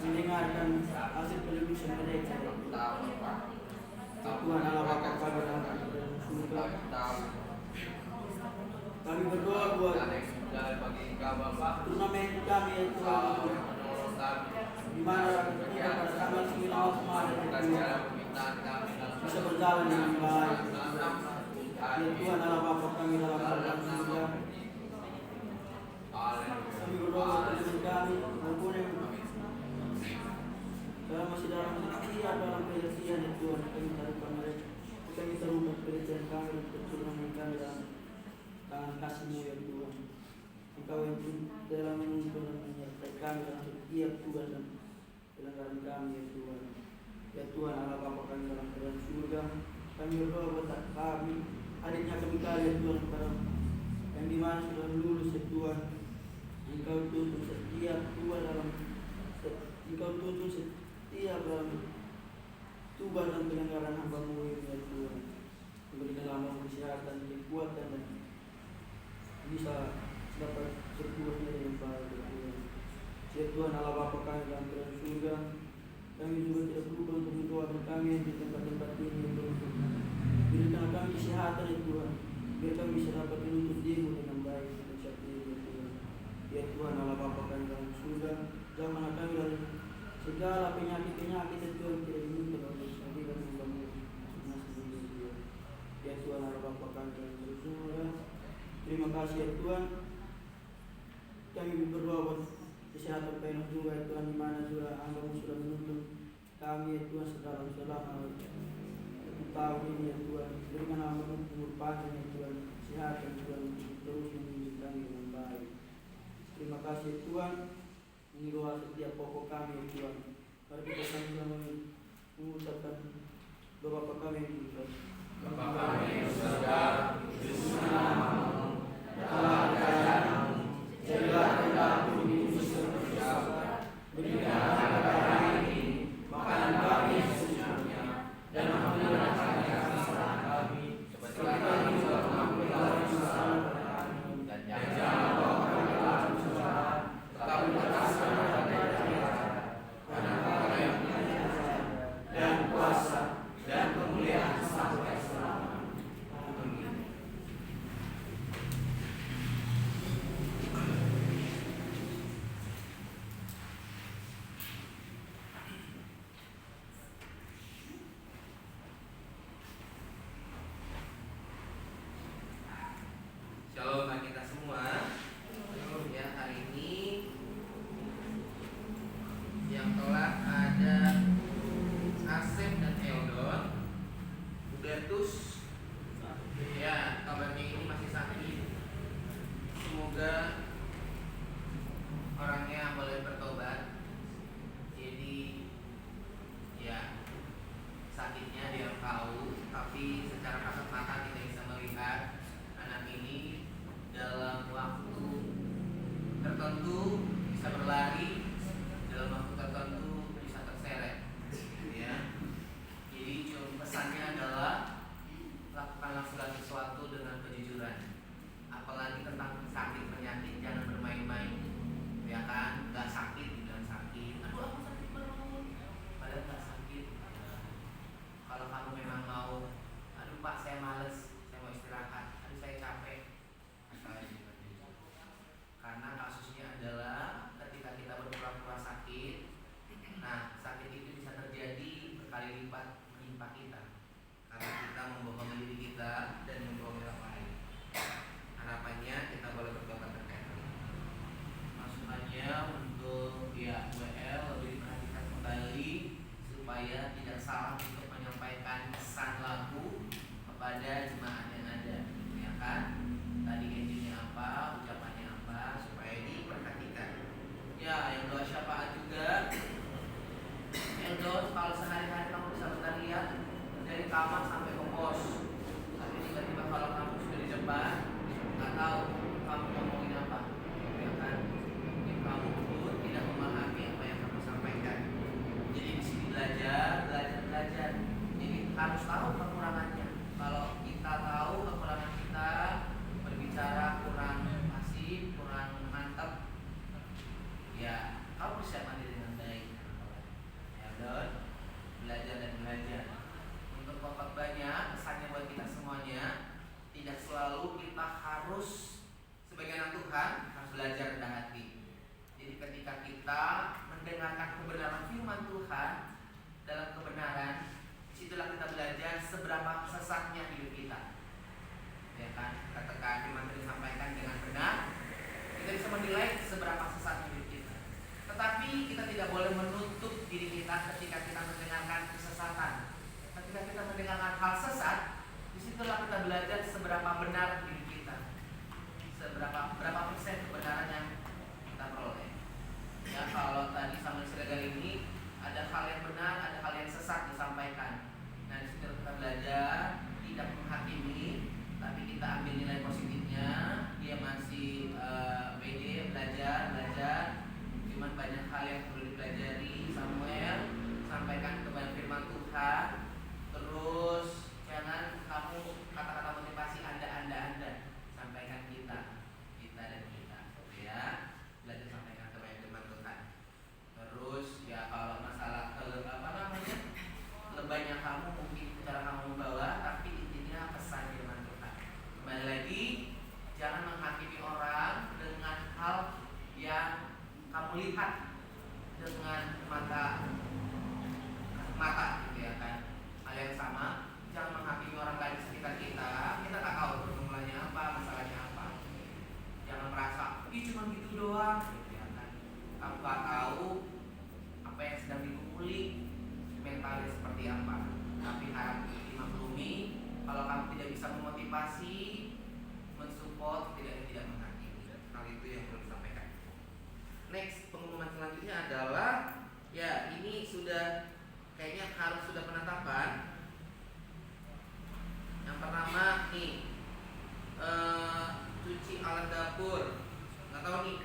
mendengarkan hasil television mereka. Tuhan Allah Bapa kami dalam surga. Kami berdoa buat turnamen kami ya Tuhan, di mana kita pada tanggal 9 Maret bisa berjalan dengan baik. Ya Tuhan Allah Bapa kami dalam kerajaan surga, kami berdoa untuk kami maupun yang masih dalam setia dalam pengertian ya Tuhan, kami taruhkan mereka, kami taruhkan pengertian kami dan pertolongan kami dalam tangan kasih-Mu ya Tuhan. Engkau yang telah menuntun dan menyertai kami dalam setiap tugas dan pelanggaran kami ya Tuhan. Ya Tuhan Allah Bapa kami dalam kerajaan surga, kami berdoa buat kami, adiknya kami kalian Tuhan kepada yang dimana sudah lulus ya Tuhan. Engkau tuntun setiap Tuhan dalam tugas dan pelanggaran hamba-Mu ya Tuhan. Berikanlah mau kesehatan, kekuatan dan bisa dapat berbuat dengan baik ya Tuhan. Ya Tuhan Allah Bapa kami dalam kerajaan surga, kami juga tidak lupa untuk mendoakan kami di tempat-tempat ini ya Tuhan. Berikan kami kesehatan ya Tuhan, biar kami bisa dapat menuntut diri dengan baik dan setia ya Tuhan. Ya Tuhan Allah Bapa kami dalam surga, janganlah kami dari segala penyakit-penyakit ya Tuhan tidak diminta oleh Nabi dan hamba-Mu. Ya Tuhan Allah Bapa kami dalam surga, terima kasih ya Tuhan. Kami berdoa buat kesehatan penuh juga ya Tuhan, di mana juga hamba-Mu sudah menuntun kami ya Tuhan selama tahun ini ya Tuhan. Berikan hamba-Mu umur panjang ya Tuhan, kesehatan Tuhan, terus mendidik kami dengan baik. Terima kasih ya Tuhan. Ini doa setiap pokok kami ya Tuhan. Mari kita sama-sama mengucapkan doa Bapa kami yang di surga. Bapa kami yang di surga, kuduslah namamu, datanglah kerajaanmu, jadilah kehendakmu di bumi seperti di surga. Berikanlah kami hari ini makanan kami secukupnya, dan ampunilah kami kesalahan kami, seperti kami juga mengampuni orang yang salah kepada kami, dan jangan bawa kami ke dalam cobaan, tetapi lepaskan kami dari jahat. Karena Engkau yang punya kerajaan dan kuasa dan kemuliaan sampai selamanya. Amin. Shalom bagi kita semua. Ya, hari ini yang telah ada Asep dan Eldon, Hubertus. Ya, kabarnya ini masih sakit. Semoga orangnya boleh bertobat. Jadi ya, sakitnya dia tahu, tapi secara kasat mata kita bisa melihat anak ini dalam waktu tertentu bisa berlari, dalam waktu tertentu bisa terseret, ya. Jadi pesannya adalah lakukanlah segala sesuatu dengan kejujuran. Apalagi tentang sakit penyakit, jangan bermain-main, ya kan? Gak sakit, jangan sakit. Aduh, aku sakit perut, padahal gak sakit. Kalau kamu memang mau, aduh Pak, saya males, saya mau istirahat, aduh saya capek. Karena kasusnya adalah ketika kita berpura-pura sakit, nah sakit itu bisa terjadi berkali lipat menimpa kita karena kita membohongi diri kita dan membohongi orang lain. Harapannya kita boleh bertobat terkait hal ini. Masukannya untuk pihak WL lebih diperhatikan kembali supaya tidak salah untuk menyampaikan pesan lagu kepada jemaat yang ada, ya kan? Tadi intinya apa, ucapannya apa, supaya diperhatikan. Ya, yang doa syafaat juga. Eldon, kalau sehari-hari kamu bisa berlarian dari kamar sampai ke pos, tapi tiba-tiba kalau kamu sudah di depan, nggak tahu kamu ngomongin apa, ya kan? Jadi kamu pun tidak memahami apa yang kamu sampaikan. Jadi di sini belajar. Jadi harus tahu kekurangannya. Kalau kita tahu kekurangan kita, berbicara kurang fasih, kurang mantap, ya kau persiapkan diri dengan baik. Ya, Don, belajar. Untuk banyak pesannya buat kita semuanya, tidak selalu kita harus sebagai anak Tuhan harus belajar rendah hati. Jadi ketika kita mendengarkan kebenaran firman Tuhan dalam kebenaran, disitulah kita belajar menilai seberapa sesat hidup kita. Tetapi kita tidak boleh menutup diri kita ketika kita mendengarkan kesesatan. Ketika kita mendengarkan hal sesat, disitulah kita belajar seberapa benar diri kita, berapa persen kebenaran yang kita peroleh. Ya, kalau tadi sama Siregar ini ada hal yang benar, ada hal yang sesat disampaikan. Nah, disitu kita belajar tidak menghakimi, tapi kita ambil nilai positifnya. Dia masih pede belajar, cuman banyak hal yang perlu dipelajari. Samuel, sampaikan kepada firman Tuhan. Terus jangan kamu kata-kata motivasi anda sampaikan kita dan kita, ya. Belajar sampaikan kepada firman Tuhan. Terus ya kalau masalah lebaynya kamu mungkin cara kamu membawa, tapi intinya pesan firman Tuhan. Kembali lagi, jangan menghakimi orang dengan hal yang kamu lihat dengan mata gitu ya kan. Hal yang sama, jangan menghakimi orang lain di sekitar kita. Kita tak tahu pergumulannya apa, masalahnya apa. Jangan merasa, ih cuma gitu doang gitu ya kan. Kamu gak tahu apa yang sedang digumuli, mentalnya seperti apa. Tapi harap dimaklumi, kalau kamu tidak bisa memotivasi, mensupport, tidak menghakimi. Hal itu yang perlu disampaikan. Next, pengumuman selanjutnya adalah, ya ini sudah kayaknya harus sudah penetapan. Yang pertama nih, cuci alat dapur. Nggak tahu nih,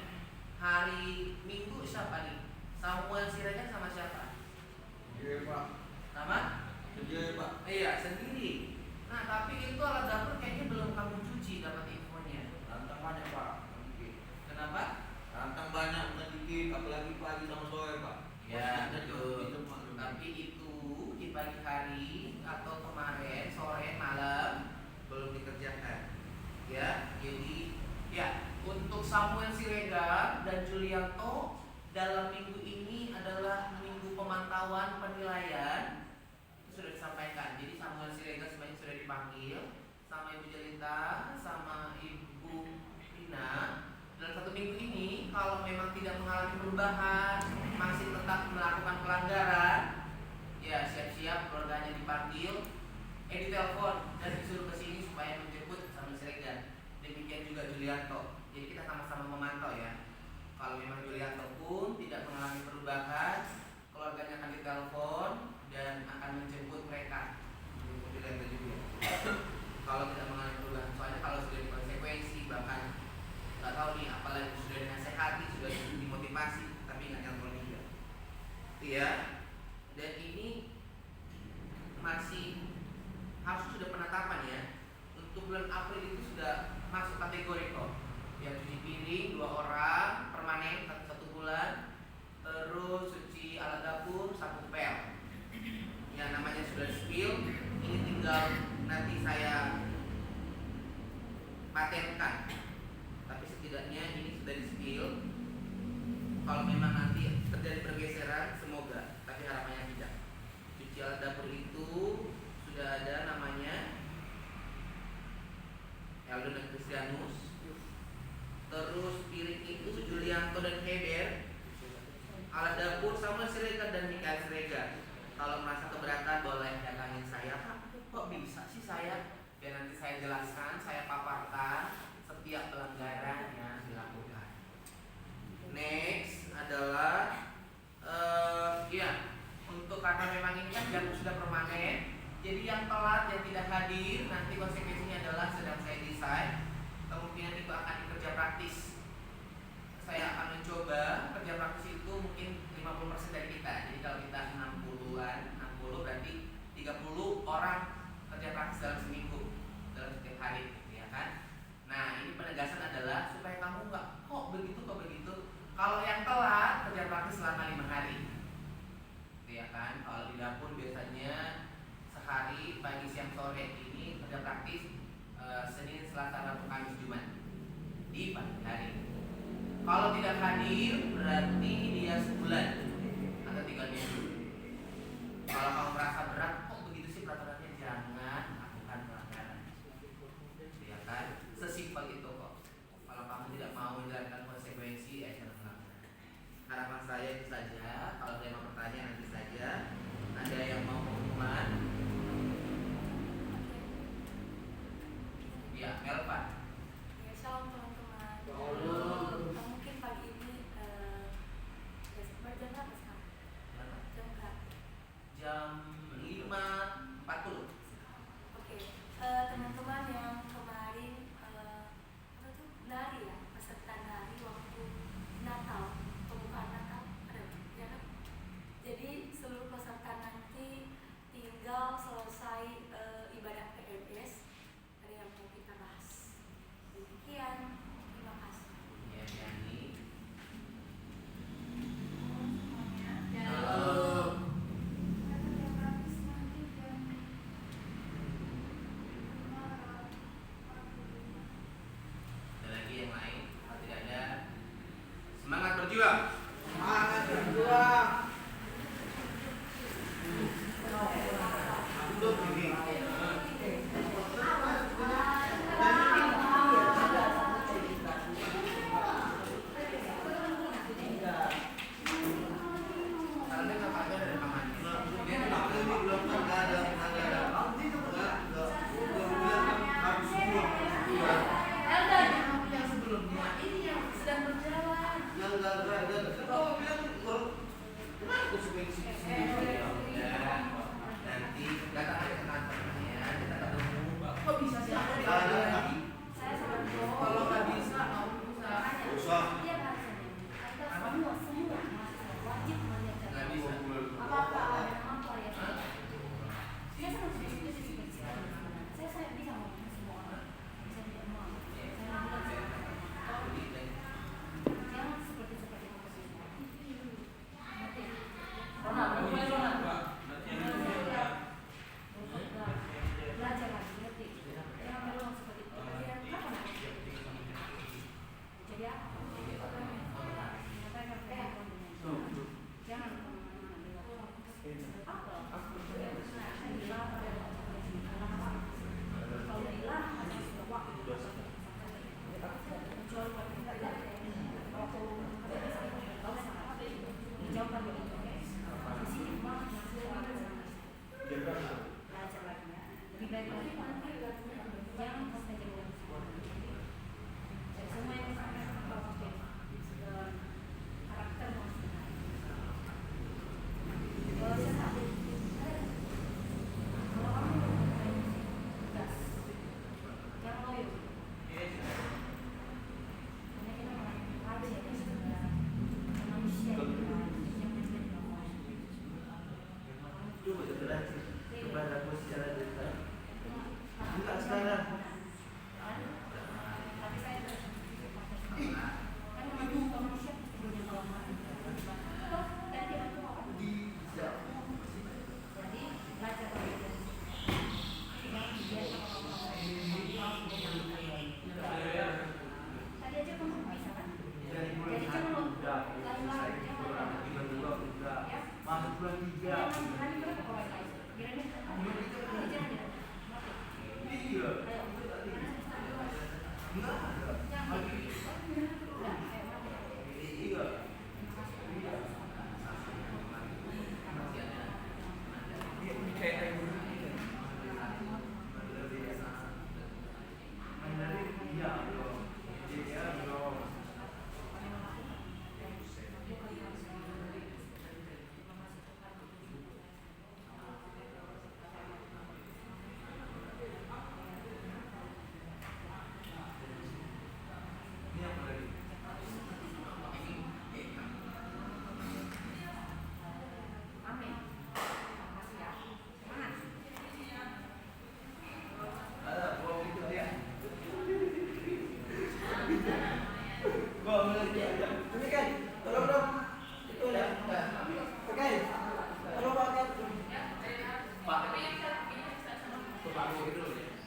hari Minggu siapa nih? Samuel Siregar sama siapa? Iya Pak. Sama? Iya Pak. Iya, sendiri. Nah, tapi itu alat dapur kayaknya belum kamu cuci, dapat infonya. Rantang banyak Pak. Kenapa? Rantang banyak bukan dikit, apalagi pagi sama sore Pak. Ya, betul. Tapi itu di pagi hari atau kemarin sore malam belum dikerjakan. Ya, jadi ya untuk Samuel Siregar dan Julianto dalam minggu ini adalah minggu pemantauan penilaian. Itu sudah disampaikan. Jadi Samuel Siregar sebenarnya sudah dipanggil sama Ibu Jelita sama Ibu Rina. Dalam satu minggu ini kalau memang tidak mengalami perubahan, masih tetap melakukan pelanggaran, ya siap-siap keluarganya dipanggil, ditelepon dan disuruh ke sini supaya menjemput Samuel Siregar. Demikian juga Julianto. Jadi kita sama-sama memantau ya. Kalau memang Julianto pun tidak mengalami perubahan, keluarganya akan ditelepon dan akan menjemput mereka. Julianto juga. Kalau tidak mengalami perubahan, soalnya kalau sudah dikonsekuensi bahkan nggak tahu nih, apalagi sudah dinasehati, sudah dimotivasi, tapi nggak nyantol juga. Iya. Dan ini masih harus sudah penetapan ya. Untuk bulan April itu sudah masuk kategori kok. Yang cuci piring 2 orang permanen 1 bulan, terus cuci alat dapur 1 pel. Ya namanya sudah spill, ini tinggal nanti saya patenkan. Tapi setidaknya ini sudah di spill. Kalau memang nanti terjadi pergeseran, semoga, tapi harapannya tidak. Cuci alat dapur itu sudah ada namanya Eldon dan Kristianus. Terus piring itu Julianto dan Heber. Alat dapur Samuel Siregar dan Mikael Siregar. Kalau merasa keberatan boleh datangin saya. Kok bisa sih saya? Biar nanti saya jelaskan, saya paparkan setiap pelanggaran yang dilakukan. Next adalah ya untuk karena memang ini kan jam sudah permanen, jadi yang telat yang tidak hadir nanti konsekuensinya adalah sedang saya desain, kemungkinan itu akan dikerja praktis. Saya akan mencoba kerja praktis itu mungkin 50% dari kita. Jadi kalau kita 60 berarti 30 orang kerja praktis dalam seminggu, dalam setiap hari, ya kan? Nah ini penegasan adalah supaya kamu nggak kok begitu. Kalau yang telat kerja praktis selama 5 hari, ya kan? Kalau di dapur biasanya sehari pagi siang sore, ini kerja praktis Senin, Selasa, Rabu, Kamis, Jumat di pagi hari. Kalau tidak hadir berarti dia sebulan atau 3 minggu. Kalau kamu merasa berat, kok begitu sih peraturannya, jangan lakukan pelanggaran, ya kan? Sesimpel itu kok. Kalau kamu tidak mau menjalankan konsekuensi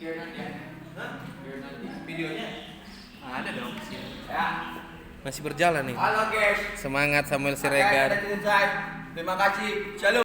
Hah? Videonya ada dong. Ya. Masih berjalan nih. Halo guys. Semangat Samuel Saya Siregar. ada selesai. Terima kasih. Shalom.